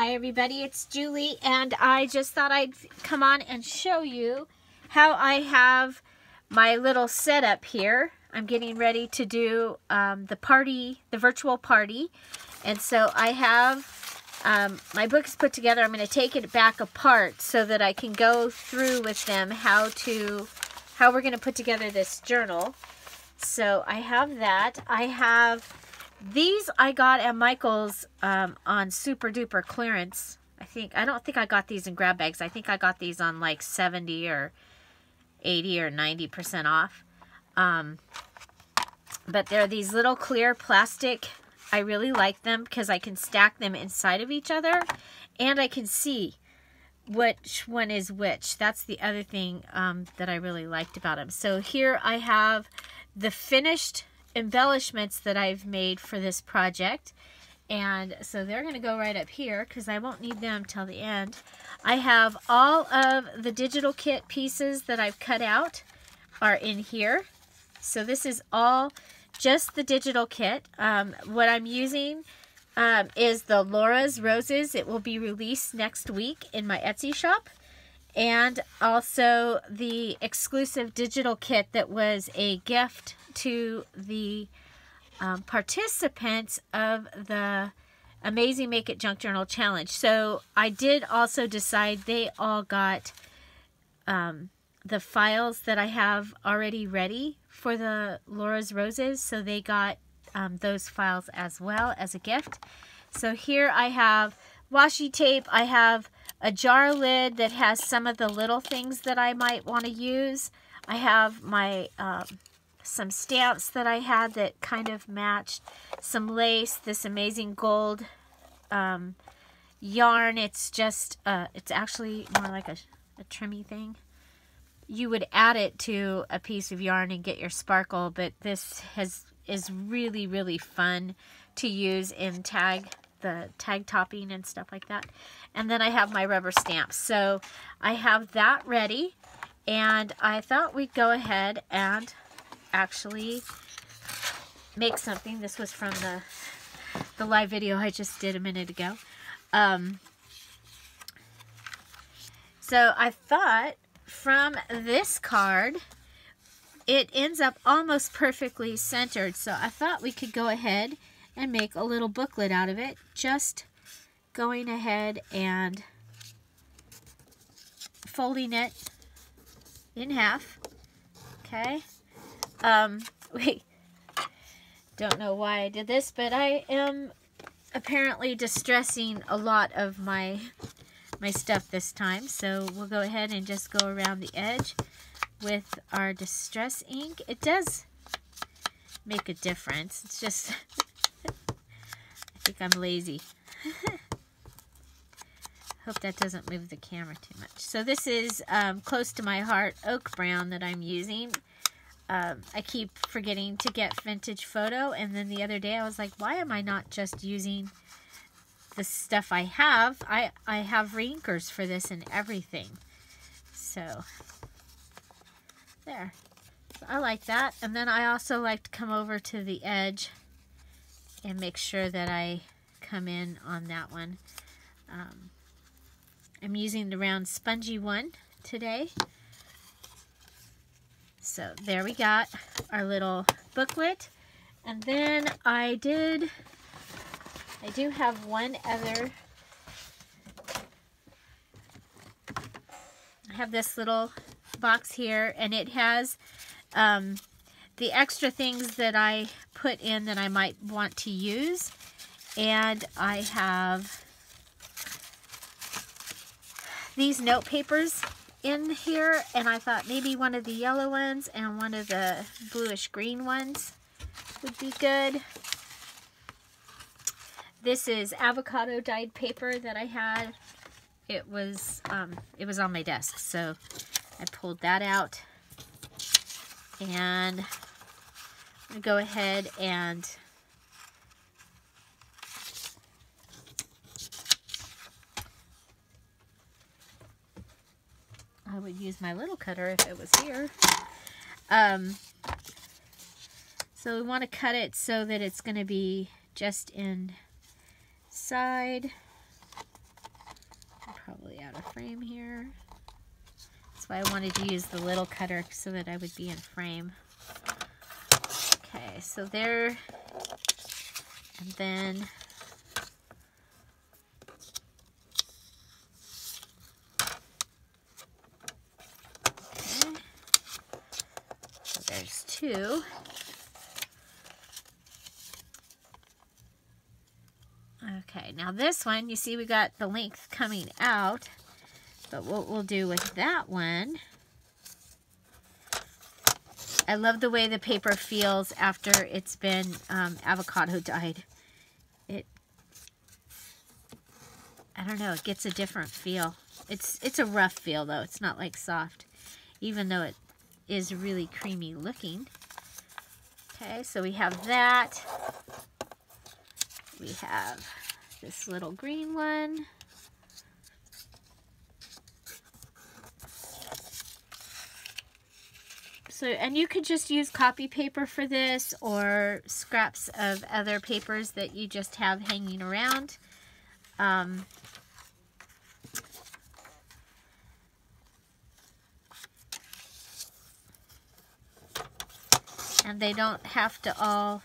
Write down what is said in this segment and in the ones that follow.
Hi everybody, it's Julie, and I just thought I'd come on and show you how I have my little setup here. I'm getting ready to do the virtual party, and so I have my books put together. I'm going to take it back apart so that I can go through with them how we're going to put together this journal. So I have that. I have these I got at Michael's on super duper clearance. I don't think I got these in grab bags. I think I got these on like 70 or 80 or 90% off. But they're these little clear plastic. I really like them because I can stack them inside of each other and I can see which one is which. That's the other thing that I really liked about them. So here I have the finished embellishments that I've made for this project, and so they're going to go right up here because I won't need them till the end. I have all of the digital kit pieces that I've cut out are in here, so this is all just the digital kit. What I'm using is the Laura's Roses. It will be released next week in my Etsy shop, and also the exclusive digital kit that was a gift to the participants of the Amazing Make It Junk Journal Challenge. So I did also decide they all got the files that I have already ready for the Laura's Roses. So they got those files as well as a gift. So here I have washi tape. I have a jar lid that has some of the little things that I might want to use. I have my some stamps that I had that kind of matched, some lace, this amazing gold yarn. It's just it's actually more like a trimmy thing. You would add it to a piece of yarn and get your sparkle, but this is really, really fun to use in the tag topping and stuff like that. And then I have my rubber stamps. So I have that ready, and I thought we'd go ahead and actually make something. This was from the live video I just did a minute ago. So I thought from this card, it ends up almost perfectly centered. So I thought we could go ahead and make a little booklet out of it, just going ahead and folding it in half. Okay. Wait, don't know why I did this, but I am apparently distressing a lot of my stuff this time. So we'll go ahead and just go around the edge with our distress ink. It does make a difference. It's just, I think I'm lazy. Hope that doesn't move the camera too much. So this is close to my heart oak brown that I'm using. I keep forgetting to get vintage photo, and then the other day I was like, why am I not just using the stuff I have? I have reinkers for this and everything. So there. So I like that. And then I also like to come over to the edge and make sure that I come in on that one. I'm using the round spongy one today. So there we got our little booklet. And then I do have one other. I have this little box here, and it has the extra things that I put in that I might want to use. And I have these note papers in here, and I thought maybe one of the yellow ones and one of the bluish green ones would be good. This is avocado dyed paper that I had. It was on my desk, so I pulled that out, and I'm gonna go ahead and I would use my little cutter if it was here. So we want to cut it so that it's going to be just inside. stay out of frame here. That's why I wanted to use the little cutter so that I would be in frame. Okay, so there, and then okay, so there's two. Okay, now this one, you see we got the length coming out, but what we'll do with that one, I love the way the paper feels after it's been avocado dyed. I don't know, it gets a different feel. It's a rough feel though, it's not like soft, even though it is really creamy looking. Okay, so we have that. We have this little green one. So, and you could just use copy paper for this or scraps of other papers that you just have hanging around. And they don't have to all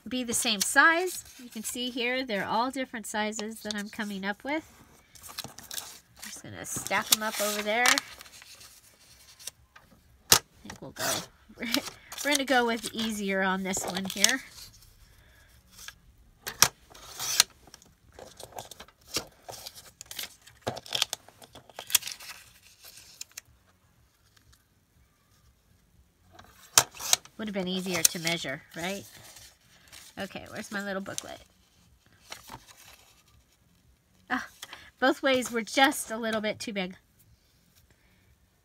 be the same size. You can see here they're all different sizes that I'm coming up with. I'm just going to stack them up over there. I think we'll go, we're going to go with easier on this one here. Would have been easier to measure, right? Okay, where's my little booklet? Ah, both ways were just a little bit too big.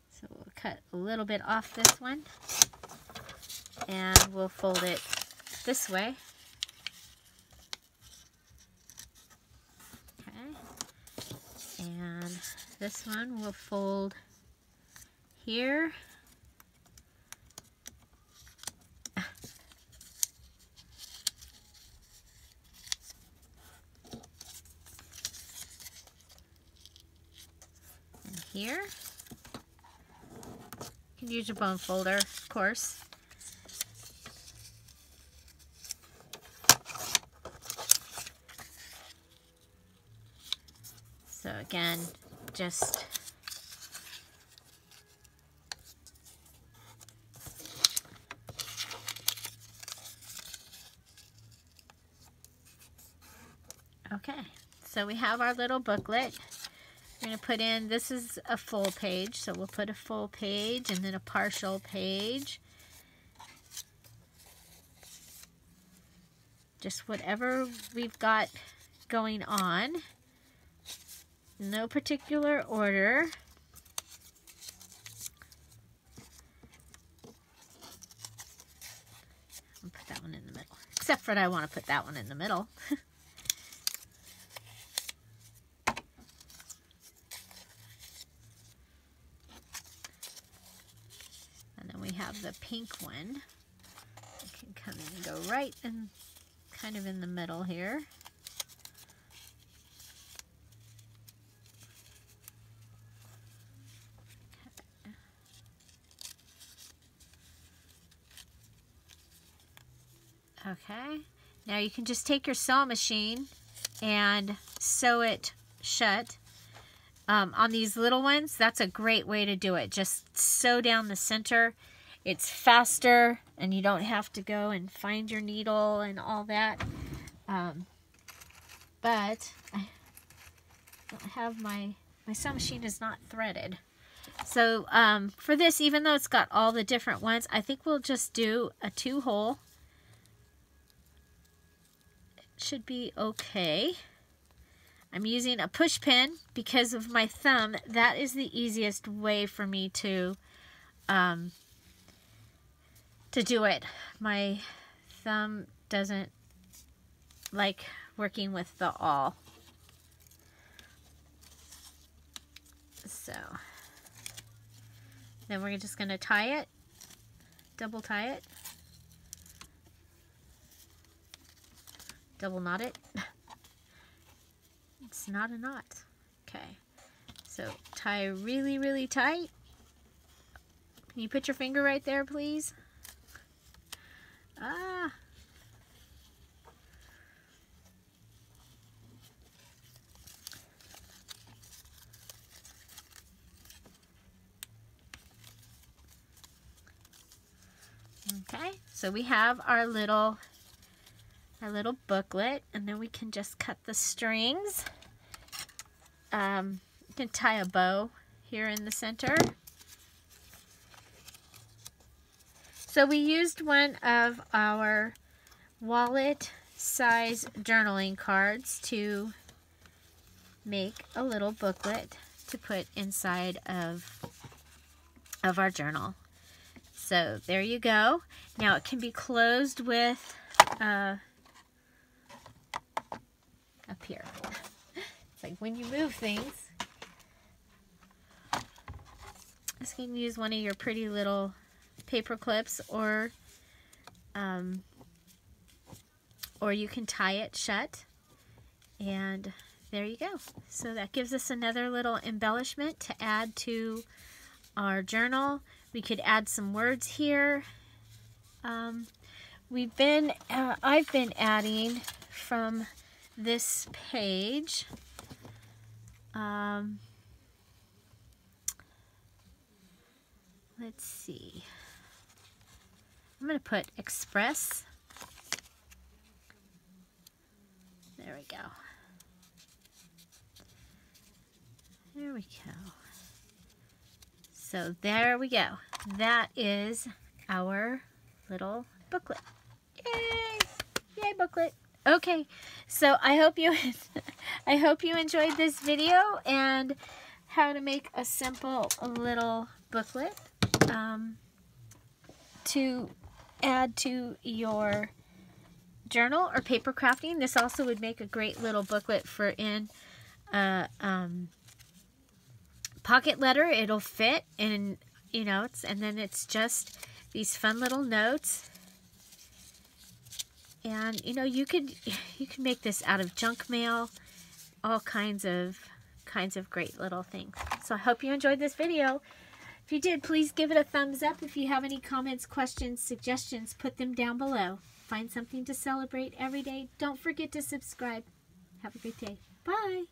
So we'll cut a little bit off this one. And we'll fold it this way. Okay. And this one we'll fold here. Here. You can use your bone folder, of course. So again, just okay. So we have our little booklet. We're going to put in, this is a full page, so we'll put a full page and then a partial page. Just whatever we've got going on. No particular order. I'll put that one in the middle. Except for I want to put that one in the middle. The pink one, I can come in and go right and kind of in the middle here. Okay, now you can just take your sewing machine and sew it shut. On these little ones, that's a great way to do it. Just sew down the center. It's faster, and you don't have to go and find your needle and all that. But I don't have my sewing machine is not threaded. So for this, even though it's got all the different ones, I think we'll just do a 2-hole. It should be okay. I'm using a push pin because of my thumb. That is the easiest way for me to do it. My thumb doesn't like working with the awl. So then we're just going to tie it, double tie it, double knot it, It's not a knot. Okay. So tie really, really tight. Can you put your finger right there, please? Ah. Okay, so we have our little booklet, and then we can just cut the strings. You can tie a bow here in the center. So we used one of our wallet size journaling cards to make a little booklet to put inside of our journal. So there you go. Now it can be closed with up here. It's like when you move things. Just can use one of your pretty little paper clips, or you can tie it shut, and there you go. So that gives us another little embellishment to add to our journal. We could add some words here. I've been adding from this page. Let's see. I'm going to put express. There we go. There we go. So there we go. That is our little booklet. Yay! Yay, booklet. Okay, so I hope you enjoyed this video and how to make a simple little booklet to add to your journal or paper crafting. This also would make a great little booklet for in pocket letter. It'll fit, and you know, and then it's just these fun little notes. And you know, you could make this out of junk mail, all kinds of great little things. So I hope you enjoyed this video. If you did, please give it a thumbs up. If you have any comments, questions, suggestions, put them down below. Find something to celebrate every day. Don't forget to subscribe. Have a great day. Bye.